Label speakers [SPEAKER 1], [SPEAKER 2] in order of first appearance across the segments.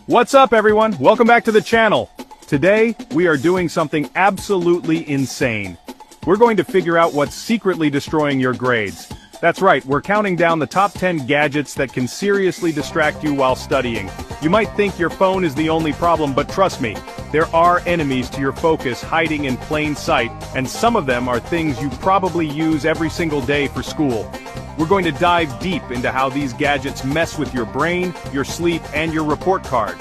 [SPEAKER 1] What's up, everyone? Welcome back to the channel. Today, we are doing something absolutely insane. We're going to figure out what's secretly destroying your grades. That's right, we're counting down the top 10 gadgets that can seriously distract you while studying. You might think your phone is the only problem, but trust me, there are enemies to your focus hiding in plain sight, and some of them are things you probably use every single day for school. We're going to dive deep into how these gadgets mess with your brain, your sleep, and your report card.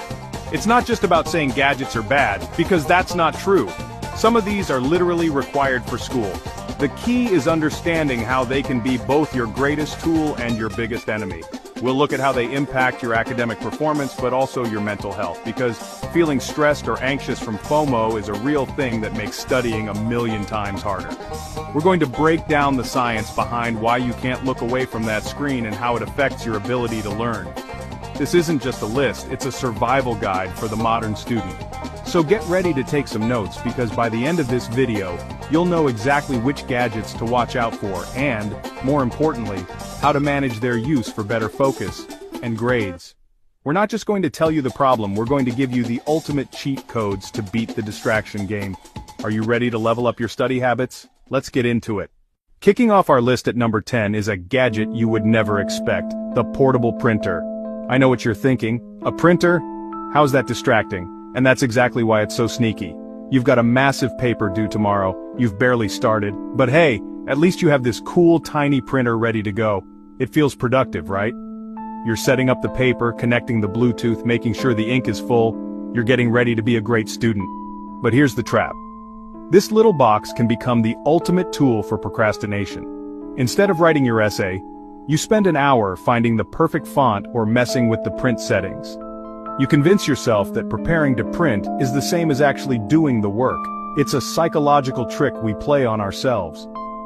[SPEAKER 1] It's not just about saying gadgets are bad, because that's not true. Some of these are literally required for school. The key is understanding how they can be both your greatest tool and your biggest enemy. We'll look at how they impact your academic performance, but also your mental health, because feeling stressed or anxious from FOMO is a real thing that makes studying a million times harder. We're going to break down the science behind why you can't look away from that screen and how it affects your ability to learn. This isn't just a list, it's a survival guide for the modern student. So get ready to take some notes, because by the end of this video, you'll know exactly which gadgets to watch out for and, more importantly, how to manage their use for better focus and grades. We're not just going to tell you the problem, we're going to give you the ultimate cheat codes to beat the distraction game. Are you ready to level up your study habits? Let's get into it. Kicking off our list at number 10 is a gadget you would never expect, the portable printer. I know what you're thinking, a printer? How's that distracting? And that's exactly why it's so sneaky. You've got a massive paper due tomorrow, you've barely started, but hey, at least you have this cool tiny printer ready to go. It feels productive, right? You're setting up the paper, connecting the Bluetooth, making sure the ink is full, you're getting ready to be a great student. But here's the trap. This little box can become the ultimate tool for procrastination. Instead of writing your essay, you spend an hour finding the perfect font or messing with the print settings. You convince yourself that preparing to print is the same as actually doing the work. It's a psychological trick we play on ourselves.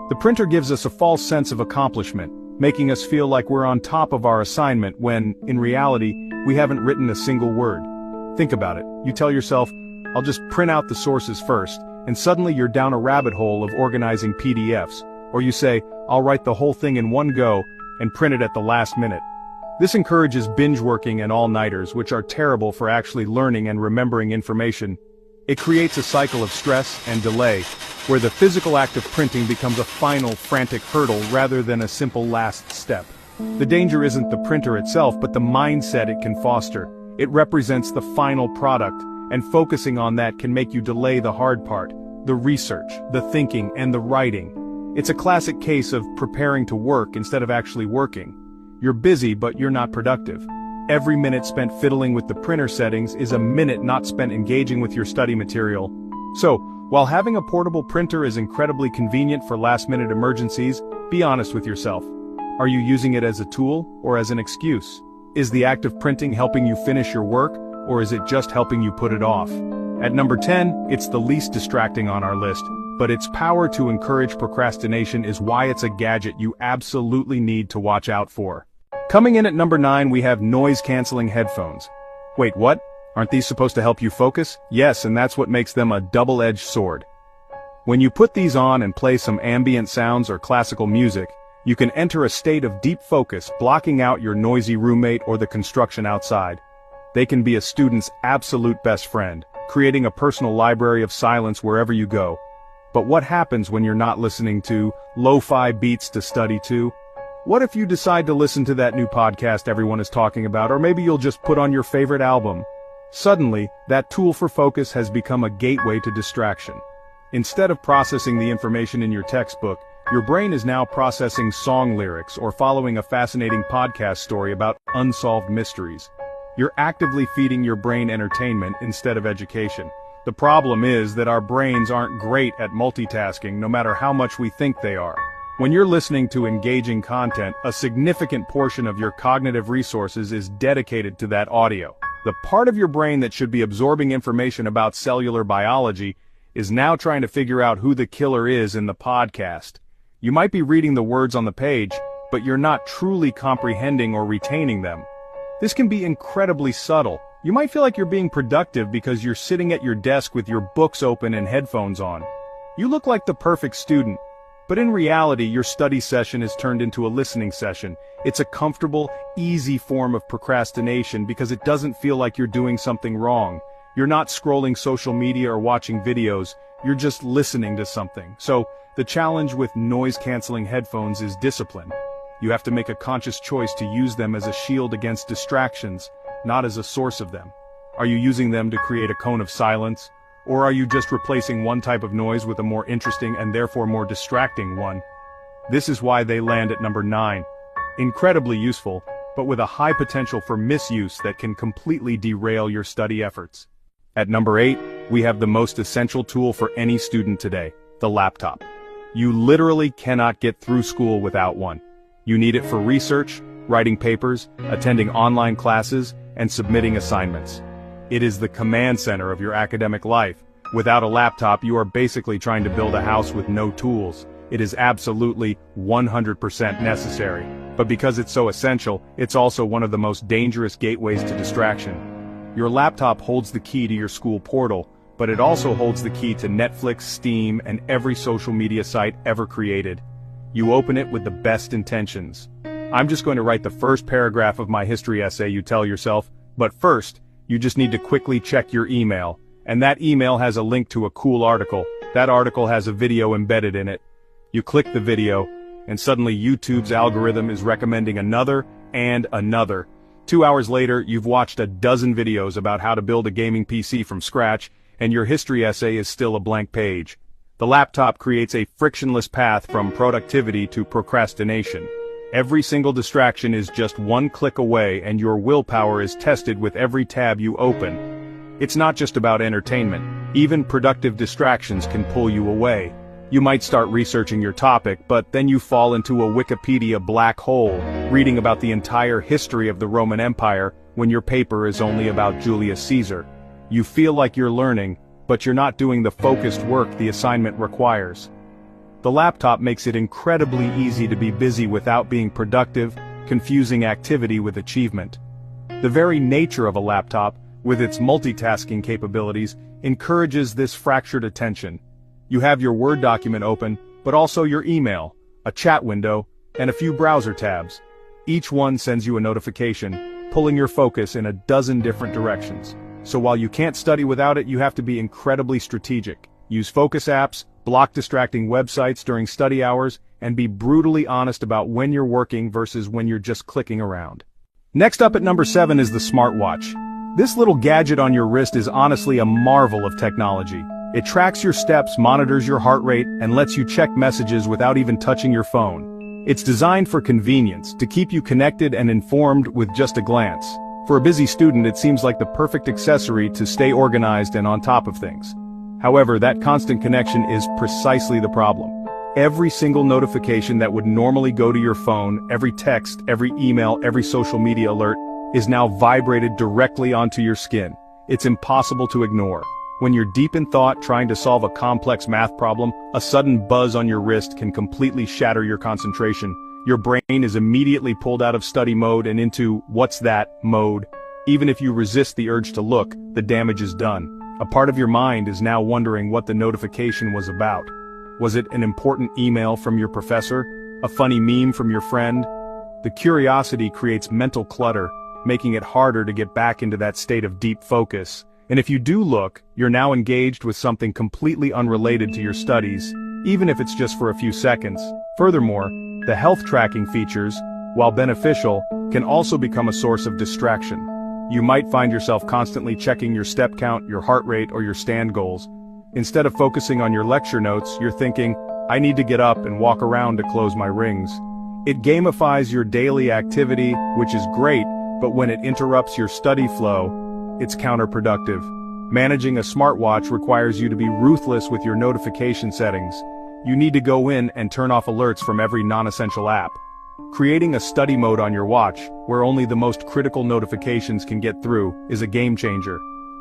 [SPEAKER 1] The printer gives us a false sense of accomplishment, making us feel like we're on top of our assignment when, in reality, we haven't written a single word. Think about it. You tell yourself, I'll just print out the sources first, and suddenly you're down a rabbit hole of organizing PDFs. Or you say, I'll write the whole thing in one go, and print it at the last minute. This encourages binge working and all-nighters, which are terrible for actually learning and remembering information. It creates a cycle of stress and delay, where the physical act of printing becomes a final, frantic hurdle rather than a simple last step. The danger isn't the printer itself, but the mindset it can foster. It represents the final product, and focusing on that can make you delay the hard part, the research, the thinking, and the writing. It's a classic case of preparing to work instead of actually working. You're busy, but you're not productive. Every minute spent fiddling with the printer settings is a minute not spent engaging with your study material. So, while having a portable printer is incredibly convenient for last-minute emergencies, be honest with yourself. Are you using it as a tool, or as an excuse? Is the act of printing helping you finish your work, or is it just helping you put it off? At number 10, it's the least distracting on our list, but its power to encourage procrastination is why it's a gadget you absolutely need to watch out for. Coming in at number 9, we have noise-canceling headphones. Wait, what? Aren't these supposed to help you focus? Yes, and that's what makes them a double-edged sword. When you put these on and play some ambient sounds or classical music, you can enter a state of deep focus, blocking out your noisy roommate or the construction outside. They can be a student's absolute best friend, creating a personal library of silence wherever you go. But what happens when you're not listening to lo-fi beats to study to? What if you decide to listen to that new podcast everyone is talking about, or maybe you'll just put on your favorite album? Suddenly, that tool for focus has become a gateway to distraction. Instead of processing the information in your textbook, your brain is now processing song lyrics or following a fascinating podcast story about unsolved mysteries. You're actively feeding your brain entertainment instead of education. The problem is that our brains aren't great at multitasking, no matter how much we think they are. When you're listening to engaging content, a significant portion of your cognitive resources is dedicated to that audio. The part of your brain that should be absorbing information about cellular biology is now trying to figure out who the killer is in the podcast. You might be reading the words on the page, but you're not truly comprehending or retaining them. This can be incredibly subtle. You might feel like you're being productive because you're sitting at your desk with your books open and headphones on. You look like the perfect student. But in reality, your study session is turned into a listening session. It's a comfortable, easy form of procrastination because it doesn't feel like you're doing something wrong. You're not scrolling social media or watching videos, you're just listening to something. So, the challenge with noise-canceling headphones is discipline. You have to make a conscious choice to use them as a shield against distractions, not as a source of them. Are you using them to create a cone of silence? Or are you just replacing one type of noise with a more interesting and therefore more distracting one? This is why they land at number 9. Incredibly useful, but with a high potential for misuse that can completely derail your study efforts. At number 8, we have the most essential tool for any student today, the laptop. You literally cannot get through school without one. You need it for research, writing papers, attending online classes, and submitting assignments. It is the command center of your academic life. Without a laptop, you are basically trying to build a house with no tools. It is absolutely 100% necessary. But because it's so essential, it's also one of the most dangerous gateways to distraction. Your laptop holds the key to your school portal, but it also holds the key to Netflix, Steam, and every social media site ever created. You open it with the best intentions. I'm just going to write the first paragraph of my history essay, you tell yourself, but first, you just need to quickly check your email, and that email has a link to a cool article. That article has a video embedded in it. You click the video, and suddenly YouTube's algorithm is recommending another and another. 2 hours later, you've watched a dozen videos about how to build a gaming PC from scratch, and your history essay is still a blank page. The laptop creates a frictionless path from productivity to procrastination. Every single distraction is just one click away, and your willpower is tested with every tab you open. It's not just about entertainment. Even productive distractions can pull you away. You might start researching your topic, but then you fall into a Wikipedia black hole, reading about the entire history of the Roman Empire, when your paper is only about Julius Caesar. You feel like you're learning, but you're not doing the focused work the assignment requires. The laptop makes it incredibly easy to be busy without being productive, confusing activity with achievement. The very nature of a laptop, with its multitasking capabilities, encourages this fractured attention. You have your Word document open, but also your email, a chat window, and a few browser tabs. Each one sends you a notification, pulling your focus in a dozen different directions. So while you can't study without it, you have to be incredibly strategic. Use focus apps, block distracting websites during study hours, and be brutally honest about when you're working versus when you're just clicking around. Next up at number 7 is the smartwatch. This little gadget on your wrist is honestly a marvel of technology. It tracks your steps, monitors your heart rate, and lets you check messages without even touching your phone. It's designed for convenience, to keep you connected and informed with just a glance. For a busy student, it seems like the perfect accessory to stay organized and on top of things. However, that constant connection is precisely the problem. Every single notification that would normally go to your phone, every text, every email, every social media alert, is now vibrated directly onto your skin. It's impossible to ignore. When you're deep in thought trying to solve a complex math problem, a sudden buzz on your wrist can completely shatter your concentration. Your brain is immediately pulled out of study mode and into "what's that" mode. Even if you resist the urge to look, the damage is done. A part of your mind is now wondering what the notification was about. Was it an important email from your professor? A funny meme from your friend? The curiosity creates mental clutter, making it harder to get back into that state of deep focus. And if you do look, you're now engaged with something completely unrelated to your studies, even if it's just for a few seconds. Furthermore, the health tracking features, while beneficial, can also become a source of distraction. You might find yourself constantly checking your step count, your heart rate, or your stand goals. Instead of focusing on your lecture notes, you're thinking, I need to get up and walk around to close my rings. It gamifies your daily activity, which is great, but when it interrupts your study flow, it's counterproductive. Managing a smartwatch requires you to be ruthless with your notification settings. You need to go in and turn off alerts from every non-essential app. Creating a study mode on your watch, where only the most critical notifications can get through, is a game changer.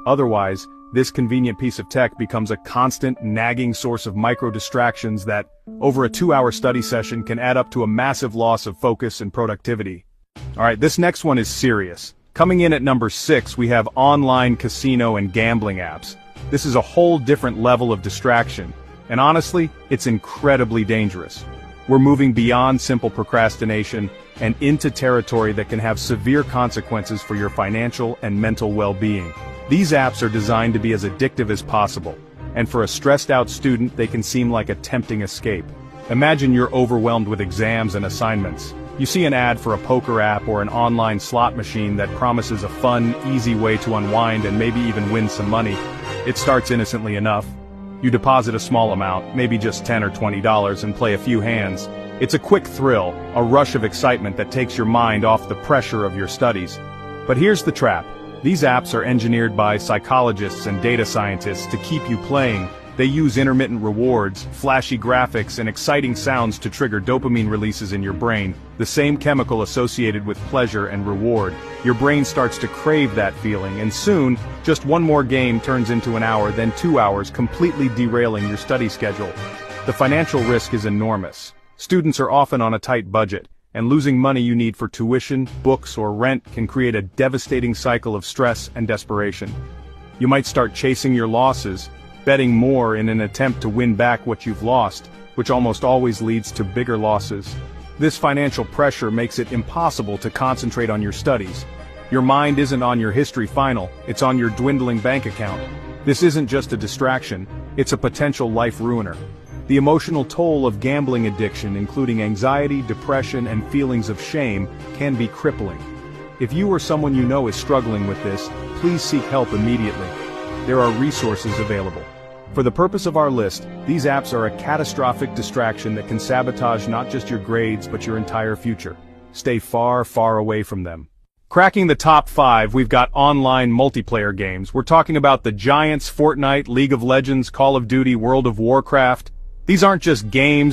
[SPEAKER 1] Otherwise, this convenient piece of tech becomes a constant, nagging source of micro-distractions that, over a 2-hour study session, can add up to a massive loss of focus and productivity. Alright, this next one is serious. Coming in at number 6, we have online casino and gambling apps. This is a whole different level of distraction. And honestly, it's incredibly dangerous. We're moving beyond simple procrastination and into territory that can have severe consequences for your financial and mental well-being. These apps are designed to be as addictive as possible, and for a stressed-out student, they can seem like a tempting escape. Imagine you're overwhelmed with exams and assignments. You see an ad for a poker app or an online slot machine that promises a fun, easy way to unwind and maybe even win some money. It starts innocently enough. You deposit a small amount, maybe just $10 or $20, and play a few hands. It's a quick thrill, a rush of excitement that takes your mind off the pressure of your studies. But here's the trap. These apps are engineered by psychologists and data scientists to keep you playing. They use intermittent rewards, flashy graphics, and exciting sounds to trigger dopamine releases in your brain, the same chemical associated with pleasure and reward. Your brain starts to crave that feeling, and soon, just one more game turns into an hour, then 2 hours, completely derailing your study schedule. The financial risk is enormous. Students are often on a tight budget, and losing money you need for tuition, books, or rent can create a devastating cycle of stress and desperation. You might start chasing your losses, betting more in an attempt to win back what you've lost, which almost always leads to bigger losses. This financial pressure makes it impossible to concentrate on your studies. Your mind isn't on your history final, it's on your dwindling bank account. This isn't just a distraction, it's a potential life ruiner. The emotional toll of gambling addiction, including anxiety, depression, and feelings of shame, can be crippling. If you or someone you know is struggling with this, please seek help immediately. There are resources available. For the purpose of our list, these apps are a catastrophic distraction that can sabotage not just your grades but your entire future. Stay far, far away from them. Cracking the top 5, we've got online multiplayer games. We're talking about the giants: Fortnite, League of Legends, Call of Duty, World of Warcraft. These aren't just games,